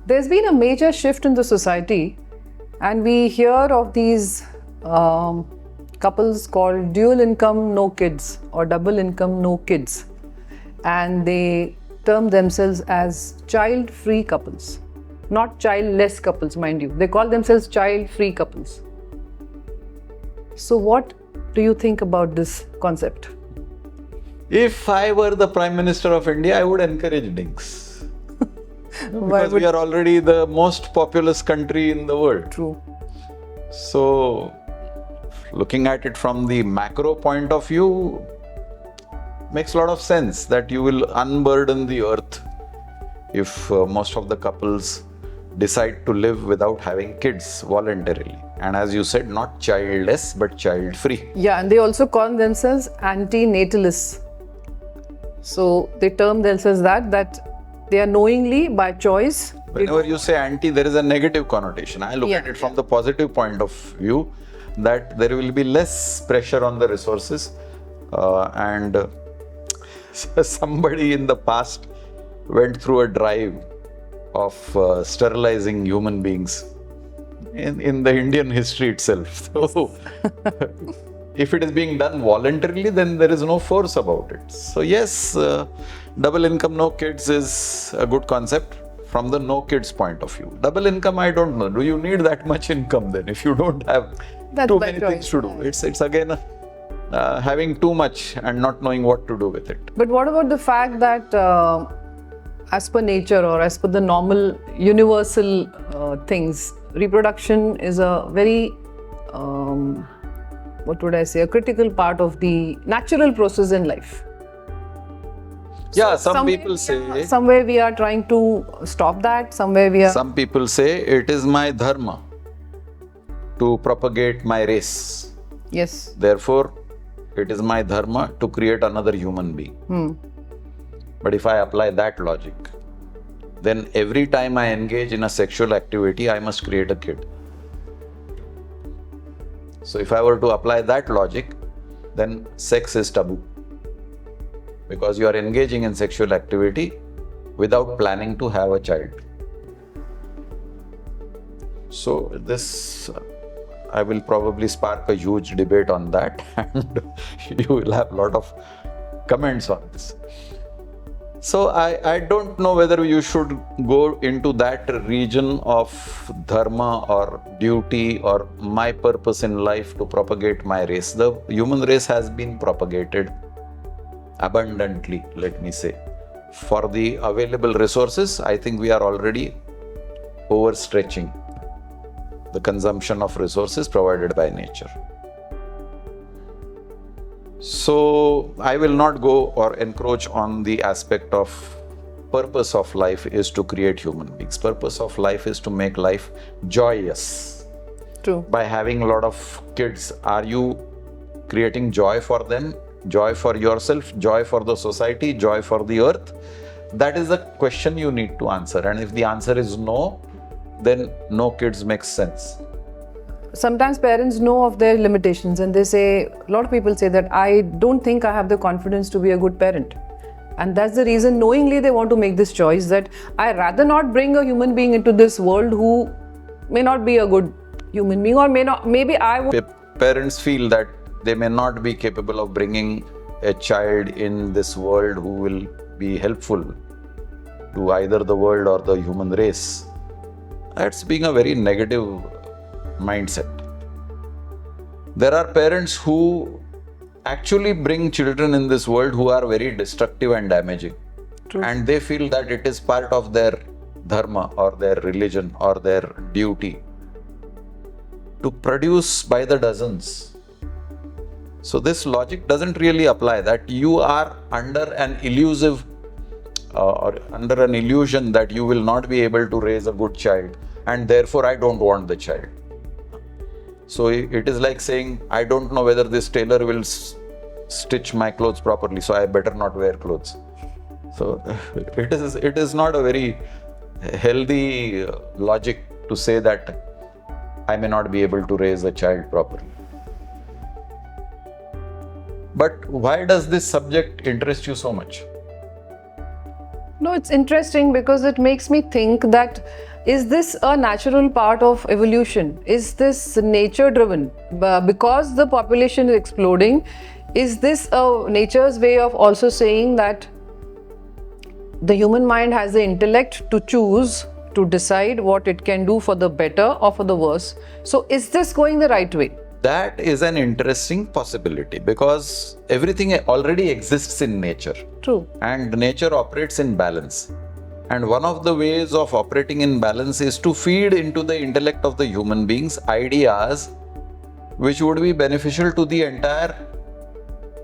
There's been a major shift in the society, and we hear of these couples called dual income no kids or double income no kids, and they term themselves as child-free couples, not childless couples, mind you. They call themselves child-free couples. So what do you think about this concept? If I were the Prime Minister of India, I would encourage dinks. Because we are already the most populous country in the world. True. So, looking at it from the macro point of view, makes a lot of sense that you will unburden the earth if most of the couples decide to live without having kids voluntarily. And as you said, not childless, but child-free. Yeah, and they also call themselves anti-natalists. So they term themselves that they are knowingly, by choice. Whenever you say anti, there is a negative connotation. I look at it from the positive point of view, that there will be less pressure on the resources. And somebody in the past went through a drive of sterilizing human beings in the Indian history itself. So, if it is being done voluntarily, then there is no force about it. So yes, double income no kids is a good concept from the no kids point of view. Double income, I don't know. Do you need that much income then if you don't have too many things to do? It's again having too much and not knowing what to do with it. But what about the fact that as per nature or as per the normal universal things, reproduction is a very a critical part of the natural process in life. Yeah, some people say... Somewhere we are trying to stop that, Some people say it is my dharma to propagate my race. Yes. Therefore, it is my dharma to create another human being. But if I apply that logic, then every time I engage in a sexual activity, I must create a kid. So if I were to apply that logic, then sex is taboo. Because you are engaging in sexual activity without planning to have a child. So this, I will probably spark a huge debate on that, and you will have a lot of comments on this. So I don't know whether you should go into that region of dharma or duty or my purpose in life to propagate my race. The human race has been propagated abundantly, let me say. For the available resources, I think we are already overstretching the consumption of resources provided by nature. So I will not go or encroach on the aspect of purpose of life is to create human beings. Purpose of life is to make life joyous. True. By having a lot of kids, are you creating joy for them, joy for yourself, joy for the society, joy for the earth? That is the question you need to answer. And if the answer is no, then no kids makes sense. Sometimes parents know of their limitations and they say, a lot of people say that I don't think I have the confidence to be a good parent. And that's the reason knowingly they want to make this choice that I rather not bring a human being into this world who may not be a good human being, or maybe I won't. Parents feel that they may not be capable of bringing a child in this world who will be helpful to either the world or the human race. That's being a very negative mindset. There are parents who actually bring children in this world who are very destructive and damaging. True. And they feel that it is part of their dharma or their religion or their duty to produce by the dozens. So this logic doesn't really apply, that you are under an illusive or under an illusion that you will not be able to raise a good child, and therefore I don't want the child. So it is like saying, I don't know whether this tailor will stitch my clothes properly, so I better not wear clothes. So it is not a very healthy logic to say that I may not be able to raise a child properly. But why does this subject interest you so much? No, it's interesting because it makes me think that is this a natural part of evolution? Is this nature driven? Because the population is exploding, is this nature's way of also saying that the human mind has the intellect to choose, to decide what it can do for the better or for the worse? So is this going the right way? That is an interesting possibility, because everything already exists in nature. True. And nature operates in balance. And one of the ways of operating in balance is to feed into the intellect of the human beings ideas which would be beneficial to the entire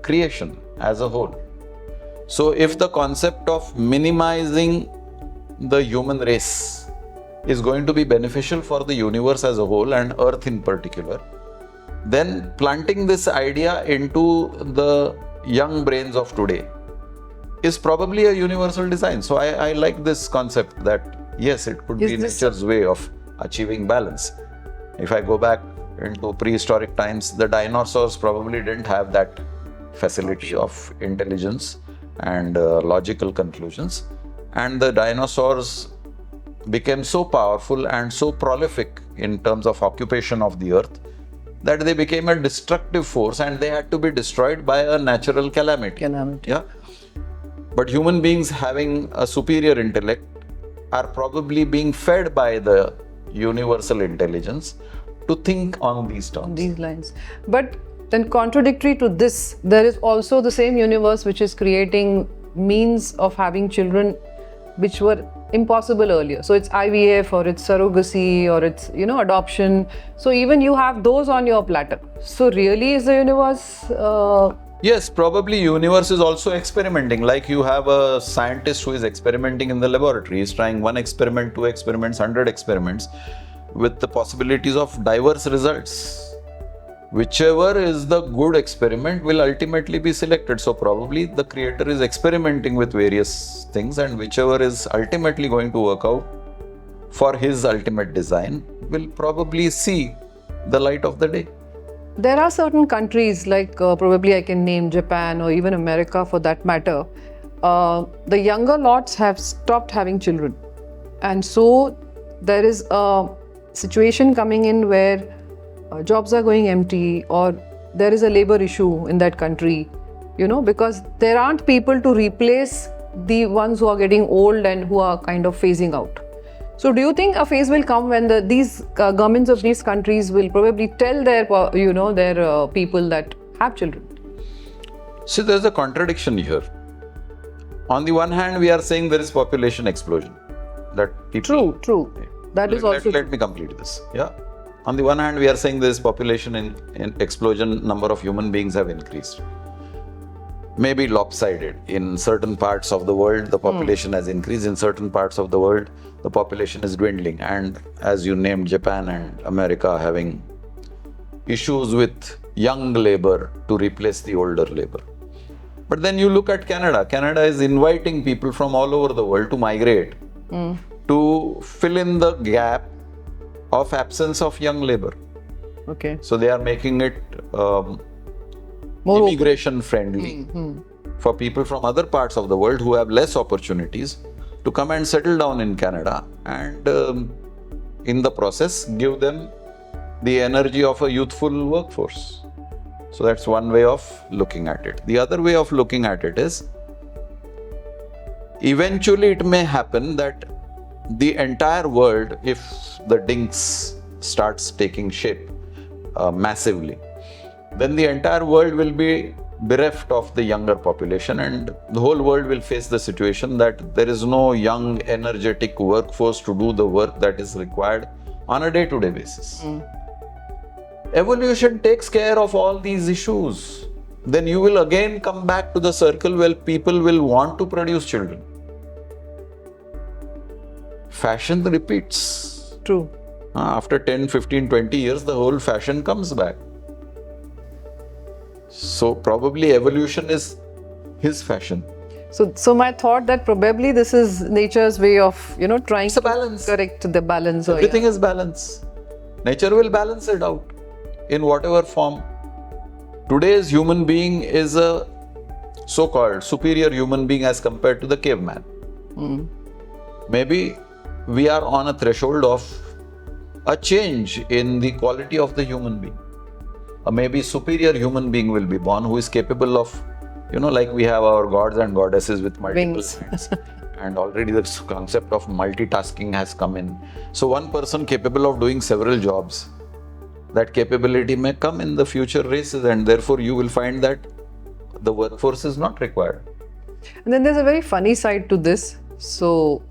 creation as a whole. So if the concept of minimizing the human race is going to be beneficial for the universe as a whole and Earth in particular, then planting this idea into the young brains of today is probably a universal design. So I like this concept that yes, it could be nature's way of achieving balance. If I go back into prehistoric times, the dinosaurs probably didn't have that facility of intelligence and logical conclusions. And the dinosaurs became so powerful and so prolific in terms of occupation of the earth that they became a destructive force and they had to be destroyed by a natural calamity. Yeah. But human beings having a superior intellect are probably being fed by the universal intelligence to think on these terms. On these lines. But then contradictory to this, there is also the same universe which is creating means of having children which were impossible earlier. So it's IVF or it's surrogacy or it's, adoption. So even you have those on your platter. So really is the universe... Yes, probably universe is also experimenting. Like you have a scientist who is experimenting in the laboratory. He's trying 1 experiment, 2 experiments, 100 experiments with the possibilities of diverse results. Whichever is the good experiment will ultimately be selected. So probably the creator is experimenting with various things, and whichever is ultimately going to work out for his ultimate design will probably see the light of the day. There are certain countries like probably I can name Japan or even America for that matter. The younger lots have stopped having children. And so there is a situation coming in where jobs are going empty, or there is a labor issue in that country, because there aren't people to replace the ones who are getting old and who are kind of phasing out. So do you think a phase will come when these governments of these countries will probably tell their, their people that have children? See, there's a contradiction here. On the one hand, we are saying there is population explosion. That people, True. That is also... Let me complete this. Yeah. On the one hand, we are saying there is population in explosion, number of human beings have increased. Maybe lopsided. In certain parts of the world, the population has increased. In certain parts of the world, the population is dwindling. And as you named, Japan and America having issues with young labor to replace the older labor. But then you look at Canada. Canada is inviting people from all over the world to migrate to fill in the gap of absence of young labor. Okay. So they are making it immigration friendly for people from other parts of the world who have less opportunities to come and settle down in Canada, and in the process give them the energy of a youthful workforce. So that's one way of looking at it. The other way of looking at it is, eventually it may happen that the entire world, if the dinks starts taking shape massively, then the entire world will be bereft of the younger population, and the whole world will face the situation that there is no young, energetic workforce to do the work that is required on a day-to-day basis. Evolution takes care of all these issues. Then you will again come back to the circle where people will want to produce children. Fashion repeats. True. After 10, 15, 20 years, the whole fashion comes back. So probably evolution is his fashion. So my thought that probably this is nature's way of, trying to correct the balance. Everything is balance. Nature will balance it out in whatever form. Today's human being is a so-called superior human being as compared to the caveman. Maybe we are on a threshold of a change in the quality of the human being. A maybe superior human being will be born who is capable of, like we have our gods and goddesses with multiple Wings. hands. And already this concept of multitasking has come in. So one person capable of doing several jobs, that capability may come in the future races, and therefore you will find that the workforce is not required. And then there's a very funny side to this. So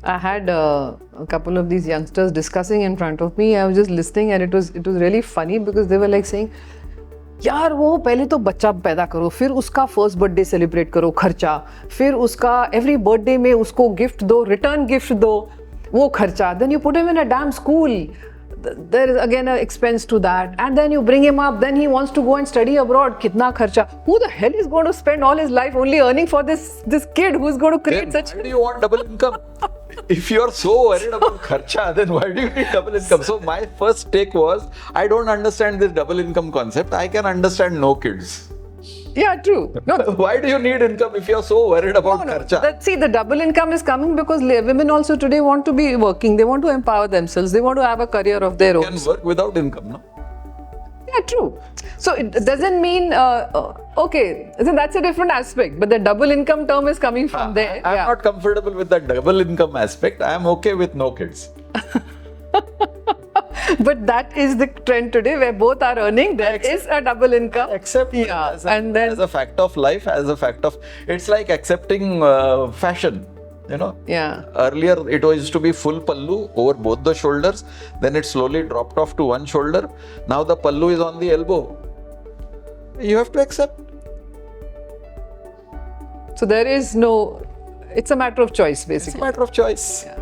I had a couple of these youngsters discussing in front of me. I was just listening, and it was really funny because they were like saying, यार वो पहले तो बच्चा पैदा करो, फिर उसका first birthday celebrate करो, खर्चा, फिर उसका एवरी बर्थडे में उसको गिफ्ट दो, रिटर्न गिफ्ट दो, वो खर्चा, then you put him in a damn school, there is again an expense to that, and then you bring him up, then he wants to go and study abroad, कितना खर्चा, who the hell is going to spend all his life only earning for this kid who is going to create Then such... why do you want double income? If you are so worried about kharcha, then why do you need double income? So my first take was, I don't understand this double income concept. I can understand no kids. Yeah, true. No, Why do you need income if you are so worried about kharcha? See, the double income is coming because women also today want to be working. They want to empower themselves. They want to have a career of their You own. can work without income, no? Yeah, true. So it doesn't mean, okay, so that's a different aspect. But the double income term is coming from there. I'm not comfortable with that double income aspect. I am okay with no kids. But that is the trend today where both are earning. There is a double income. Accept as a fact of life, as a fact of, it's like accepting fashion. Yeah. Earlier it used to be full pallu over both the shoulders, then it slowly dropped off to one shoulder. Now the pallu is on the elbow. You have to accept. So there is no, it's a matter of choice basically. It's a matter of choice. Yeah.